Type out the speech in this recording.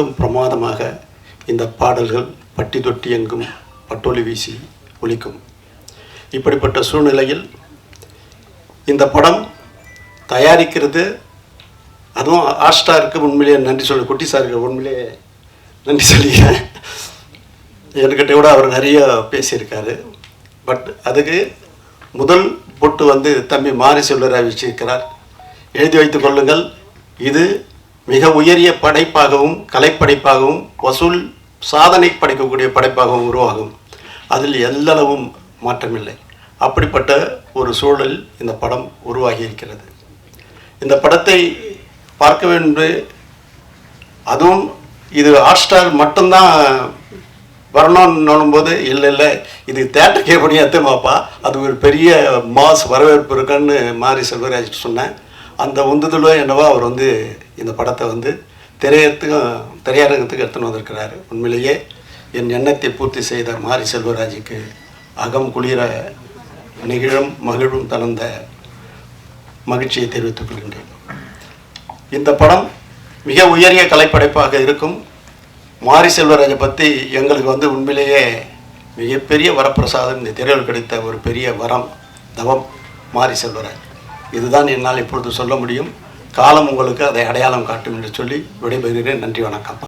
எங்கும் பிரமாதமாக இந்த பாடல்கள் பட்டி தொட்டி எங்கும் பட்டொலி வீசி ஒலிக்கும். இப்படிப்பட்ட சூழ்நிலையில் இந்த படம் தயாரிக்கிறது, அதுவும் ஹாட்ஸ்டாருக்கு உண்மையிலேயே நன்றி சொல்லி, குட்டி சாருக்கு உண்மையிலேயே நன்றி சொல்லிக்கிறேன். என்கிட்ட கூட அவர் நிறைய பேசியிருக்காரு. பட் அதுக்கு முதல் பொட்டு வந்து தம்பி மாரி செல்வராஜ் வச்சிருக்கிறார். எழுதி வைத்துக் கொள்ளுங்கள், இது மிக உயரிய படைப்பாகவும் கலைப்படைப்பாகவும் வசூல் சாதனை படைக்கக்கூடிய படைப்பாகவும் உருவாகும். அதில் எல்லளவும் மாற்றமில்லை. அப்படிப்பட்ட ஒரு சூழல் இந்த படம் உருவாகி இருக்கிறது. இந்த படத்தை பார்க்க வேண்டும். அதுவும் இது ஹாட்ஸ்டார் மட்டும்தான் வரணும்னு போது இல்லை இது தேட்டருக்கே பணியாத்தமாப்பா, அது ஒரு பெரிய மாஸ் வரவேற்பு இருக்குன்னு மாரி செல்வராஜ் சொன்னேன். அந்த உந்துதலோ என்னவோ அவர் வந்து இந்த படத்தை வந்து திரையரங்கத்துக்கு எடுத்துன்னு வந்திருக்கிறாரு. உண்மையிலேயே என் எண்ணத்தை பூர்த்தி செய்த மாரி செல்வராஜுக்கு அகம் குளிர நெகிழும் மகிழும் தளர்ந்த மகிழ்ச்சியை தெரிவித்துக் கொள்கின்றேன். இந்த படம் மிக உயரிய கலைப்படைப்பாக இருக்கும். மாரி செல்வராஜை பற்றி எங்களுக்கு வந்து உண்மையிலேயே மிகப்பெரிய வரப்பிரசாதம், இந்த திரையில் கிடைத்த ஒரு பெரிய வரம், தவம் மாரி செல்வராஜ். இதுதான் என்னால் இப்பொழுது சொல்ல முடியும். காலம் உங்களுக்கு அதை அடையாளம் காட்டும் என்று சொல்லி விடைபெறுகிறேன். நன்றி, வணக்கம்.